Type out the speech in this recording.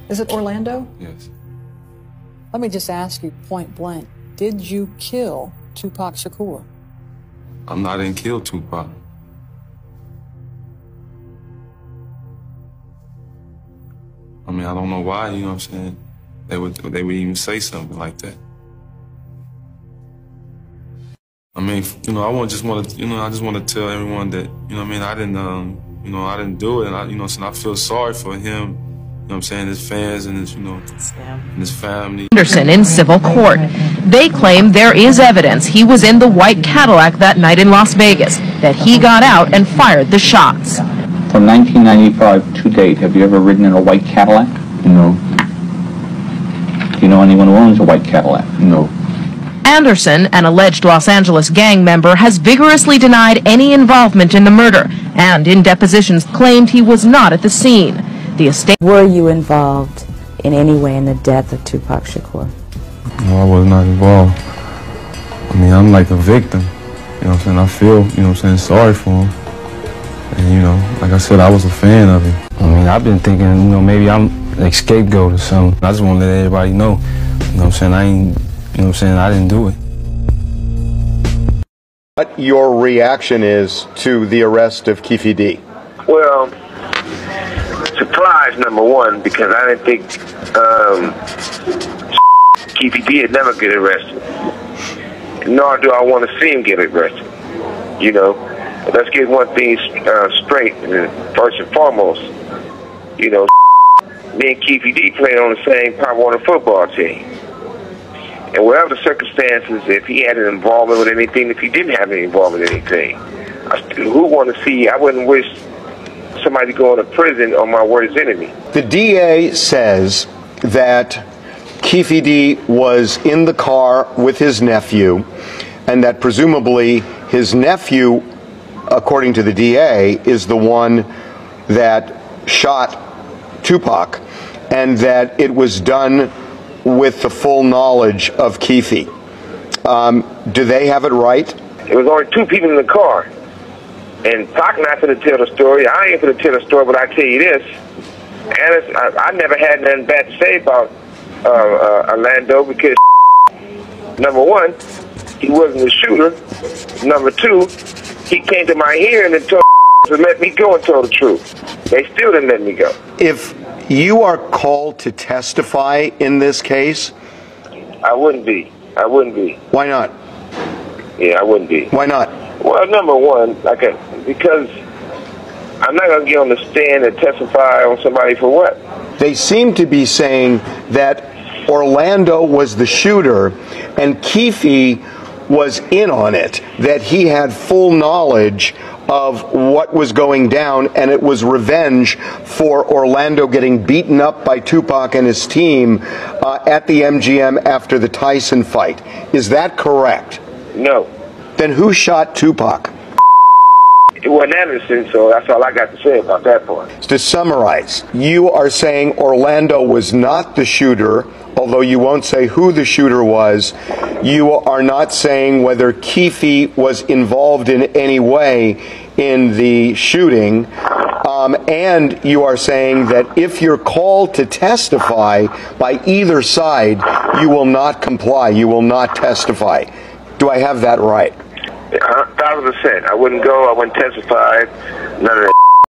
Is it Orlando? Yes. Let me just ask you point blank. Did you kill Tupac Shakur? I didn't kill Tupac. I mean, I don't know why, you know what I'm saying? They would even say something like that. I mean, you know, I just want to tell everyone that, you know what I mean, I didn't do it, and I feel sorry for him, you know what I'm saying, his fans and his, and his family. Anderson in civil court. They claim there is evidence he was in the white Cadillac that night in Las Vegas, that he got out and fired the shots. From 1995 to date, have you ever ridden in a white Cadillac? No. Do you know anyone who owns a white Cadillac? No. Anderson, an alleged Los Angeles gang member, has vigorously denied any involvement in the murder and in depositions claimed he was not at the scene. The estate. Were you involved in any way in the death of Tupac Shakur? No, I was not involved. I mean, I'm like a victim. You know what I'm saying? I feel, you know what I'm saying, sorry for him. And, you know, like I said, I was a fan of him. I mean, I've been thinking, you know, maybe I'm a scapegoat or something. I just want to let everybody know, you know what I'm saying, you know what I'm saying, I didn't do it. What your reaction is to the arrest of Keefe D? Well, surprise, number one, because I didn't think Keefe D would never get arrested. Nor do I want to see him get arrested. You know, let's get one thing straight, first and foremost. You know, me and Keefe D played on the same Pop Warner football team. And whatever the circumstances, if he had an involvement with anything, if he didn't have any involvement with anything, who want to see, I wouldn't wish somebody going to prison on my worst enemy. The DA says that Keefe D was in the car with his nephew, and that presumably his nephew, according to the DA, is the one that shot Tupac, and that it was done with the full knowledge of Keefe. Do they have it right? There was only two people in the car. And Pac not going to tell the story. I ain't going to tell the story, but I tell you this. And I never had nothing bad to say about Orlando because, number one, he wasn't the shooter. Number two, he came to my hearing and told to let me go and tell the truth. They still didn't let me go. If you are called to testify in this case? I wouldn't be. I wouldn't be. Why not? Yeah, I wouldn't be. Why not? Well, number one, because I'm not going to get on the stand and testify on somebody for what? They seem to be saying that Orlando was the shooter and Keefe was in on it, that he had full knowledge of what was going down, and it was revenge for Orlando getting beaten up by Tupac and his team at the MGM after the Tyson fight. Is that correct? No. Then who shot Tupac? It wasn't Anderson, so that's all I got to say about that part. To summarize, you are saying Orlando was not the shooter, although you won't say who the shooter was. You are not saying whether Keefe was involved in any way in the shooting. And you are saying that if you're called to testify by either side, you will not comply, you will not testify. Do I have that right? 1,000%. I wouldn't go, I wouldn't testify, none of that.